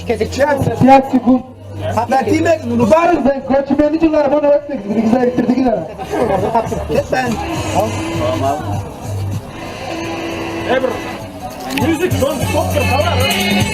5 sekund. Ben demek bunu Varız ben koçmeni cılar bana baktık. Bir güzel bitirdik ya. ben. Ever. Music don't stop the power.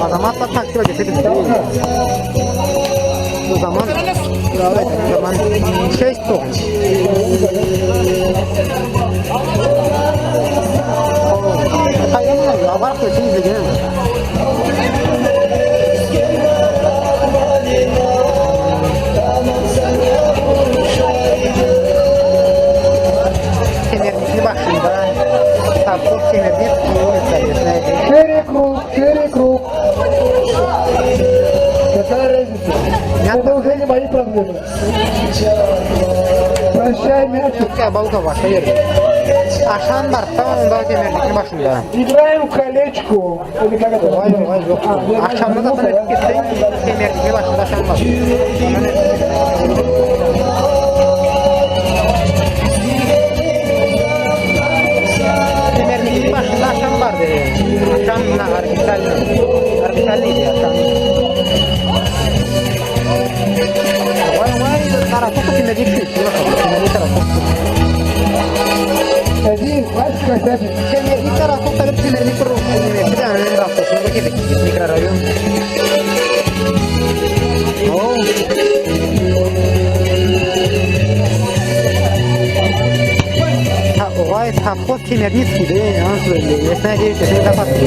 Adamlar takdir edildi. O zaman şey çok. Hayır, abartı şimdi gene. Kemerlikli başında tablo kemerlik Çeyrek ruh. Tekrar rezilsin. Bu da uzaylı bayı problemi. Prensiyel mi? Yok ya balık var. Hayır. Aşağıdan barkta da kemerlikli başında. İbrahim Kalechko. Vay yok. Akşamda da sana gitsin kemerlikli başında aşağıdan var. Kemerlikli başında aşağıdan var dedi. Aşağıdan harbisalli akşam. Vay tarafı kemerlik istiyor. Kemerlik tarafı. Edin, başka tabii. Kemerlik tarafı tabii kemerlik ruh. Bir tane raftasında gidip mikrorayon. Vay tapos kemerlik gibi. Nasıl öyle? Esna değil, sesini kapattı.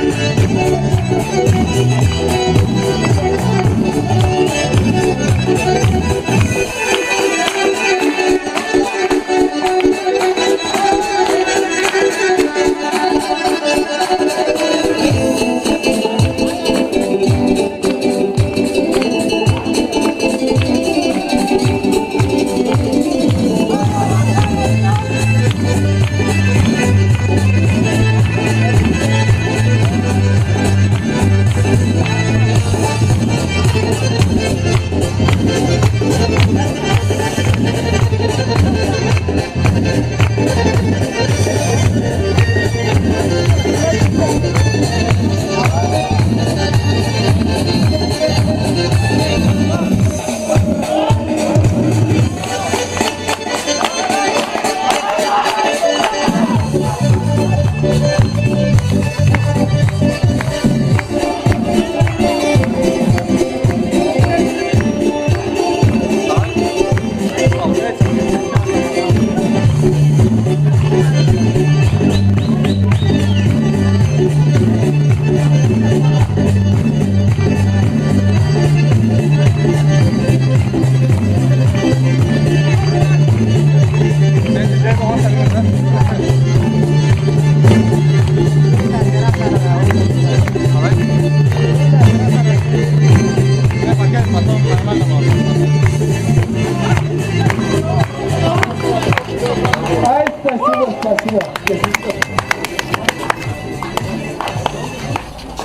Спасибо.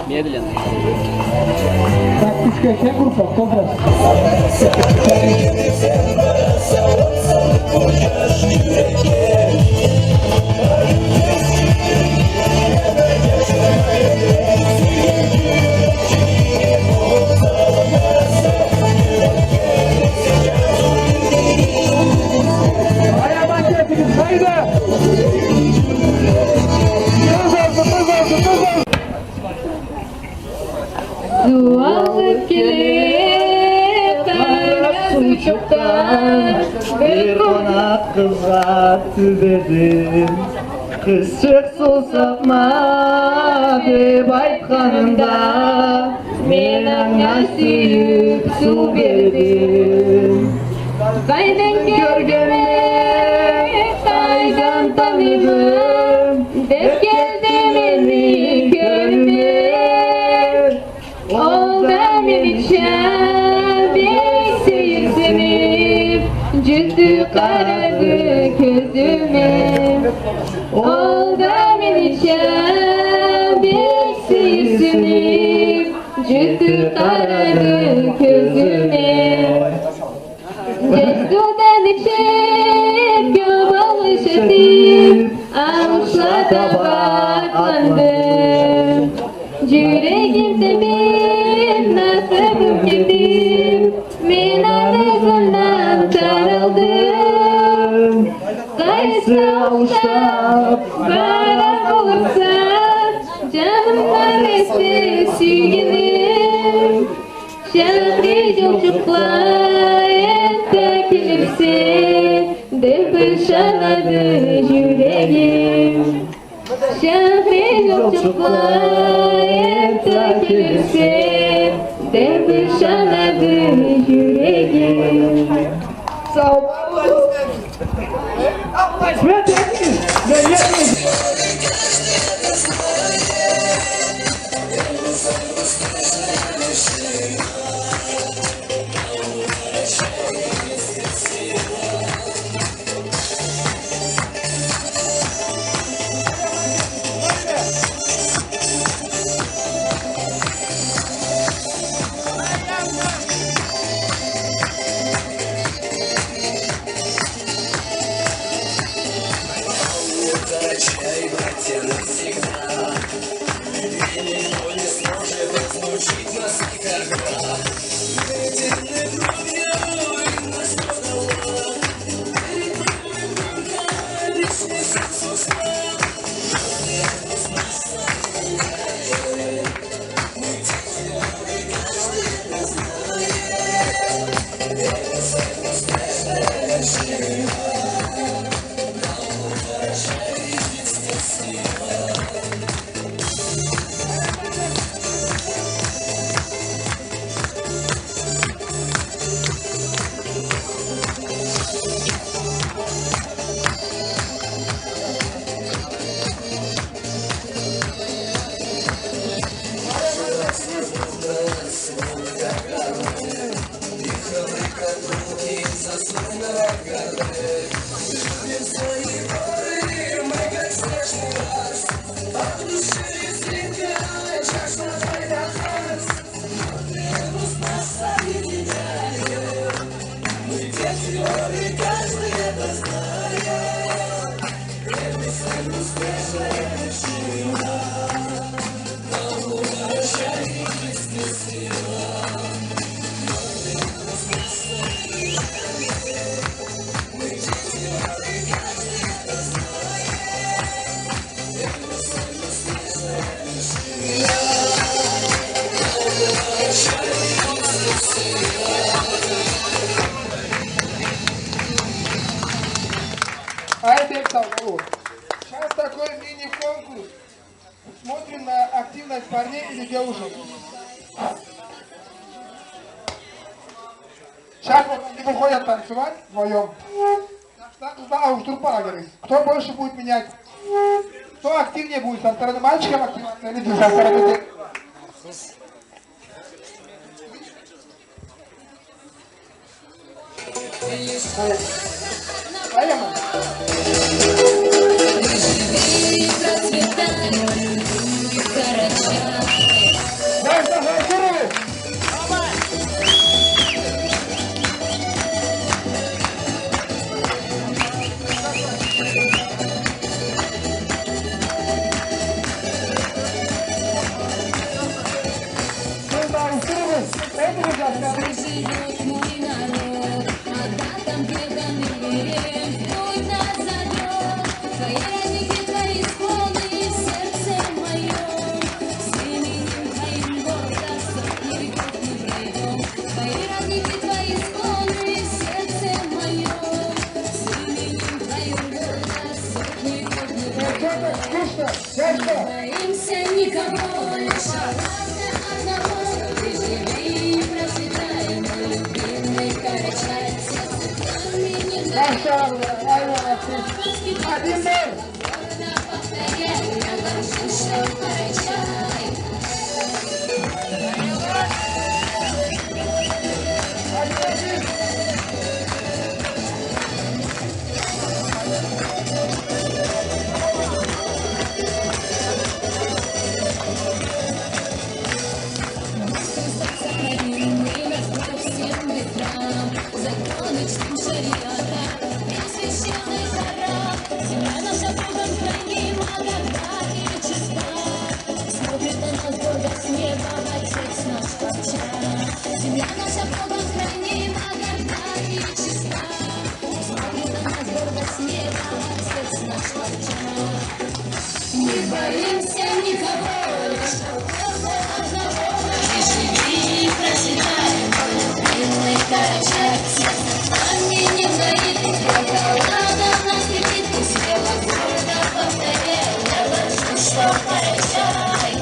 Медленно. Практическая группа, кто раз. Dualık gelip arası çoktan Bir konak kızga tübedim Kız çıksın sapma deb aytkanında Men anga suyup su berdim Kaydan görgüme kaydan tanıdım Dep geldim elini görme Olda menimcha bek seyirsinip Cüzdü karadı gözüme Olda menimcha bek seyirsinip Cüzdü karadı gözüme Cestudan içip göbalış edip Avuçlarda baklandım Yüreğimde bir nasibim gidip Men arızından tarıldım Kayısı avuçta bana olursa Canımdan esti suyginim Şehri çocuklar ette gelirse Dep şanadı yüreğim Şehri çocuklar ette gelirse Dep şanadı yüreğim Sağ ol. знать, парней или девушек? Сейчас вот они выходят танцевать вдвоем. Да, уж тут пора говорить. Кто больше будет менять? Кто активнее будет? Со стороны мальчиков активнее или со стороны девушек? Поехали. Боимся никого, лишь одного. Ты живи и процветай, мой любимый Карачай. Один день. Повторяй, я горжусь, что Карачай. Земля наша Богом хранима, горда и чиста. Смотрит на нас гордо с неба, Отец наш Карачай. Не боимся никого, лишь одного. Ты живи и процветай, мой любимый Карачай. Сердце пламя не горит, шоколадом нас крепит. Ты смело гордо повторяй, я горжусь, что Карачай.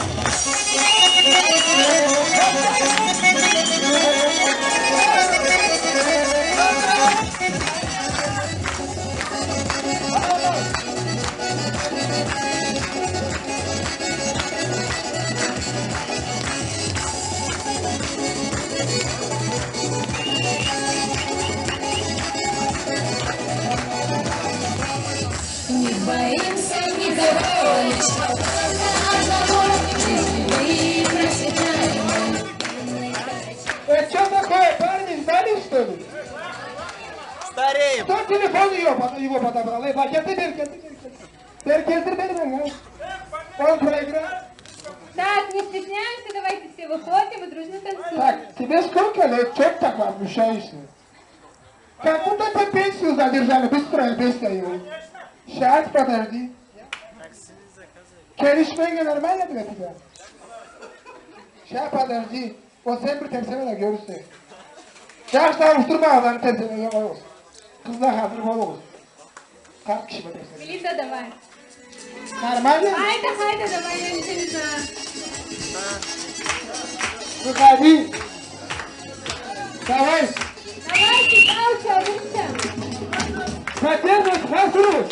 Не боимся никого, лишь одного. Живи и процветай, мой любимый Карачай. Это что такое, парни, сдались, что ли? Стареем. Кто телефон его подобрал? Беркетер бери. Он проиграл. Так, не стесняемся, давайте все выходим и дружно танцуем. Так, тебе сколько лет? Что ты так возмущаешься? Как будто ты пенсию задержали, быстро его. Сейчас, подожди. Kelişmeyle нормально для тебя? Сейчас, подожди. Вот sen bir temsile görürsün. Yaxşı avuşturma ağlarını temsile koyuyoruz. Kızlar hazır oluruz. Kaç kişi var temsile? Мелиса, давай. Нормально? Хайда, давай, я ничего не знаю. Выходи. Давай. Давайте, Кауча, Руся. Хотелось, hazır.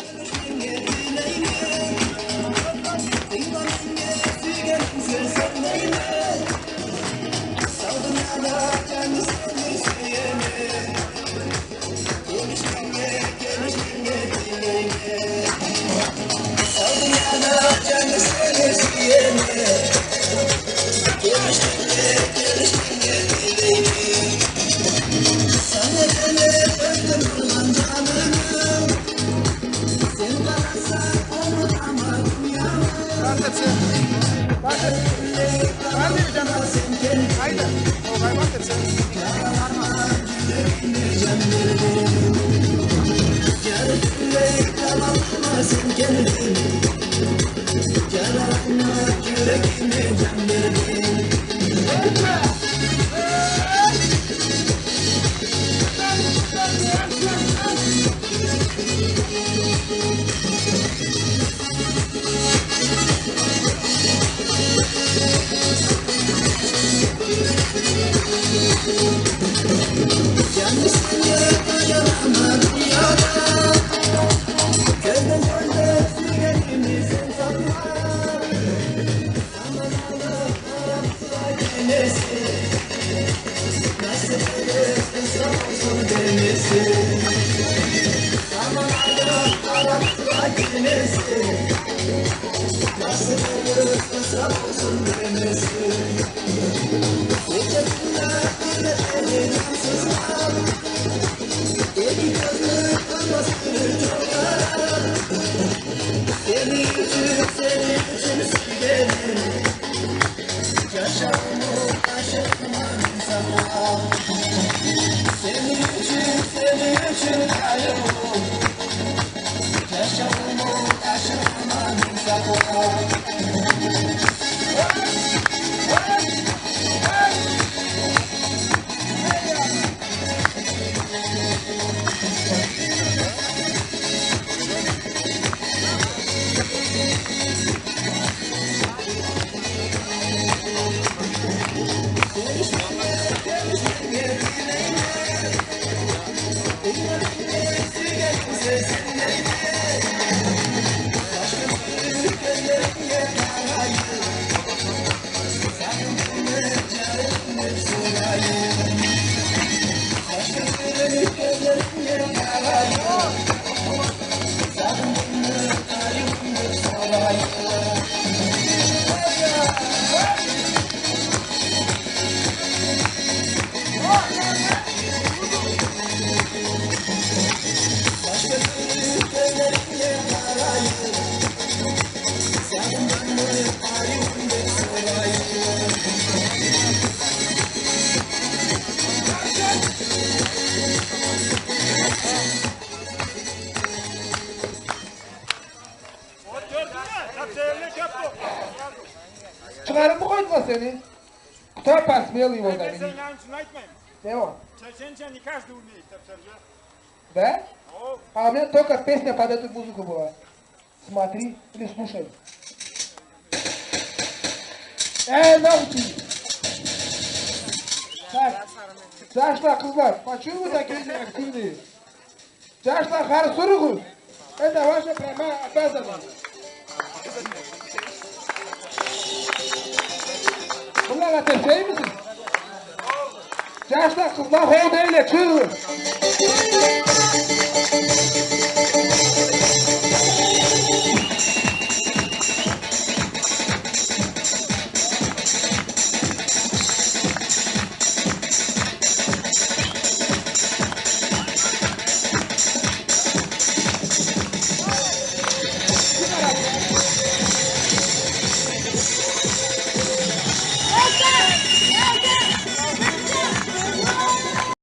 Çıkarım mı koydun seni? Kutar pasmayalım orada Ben sen beni. yanlışını айтмайм. Ne o? Чеченча не каждый умеет, так скажи. Да? О, А у меня только песня под эту музыку была. Смотри или слушай. Научи. Так, Жашла кызлар, почему вы такие неактивные? Жашла харсургу. Это ваша прямая обязанность. Bunlarla tepsey misin? Жашла кызлар, хол дейле, чыгın.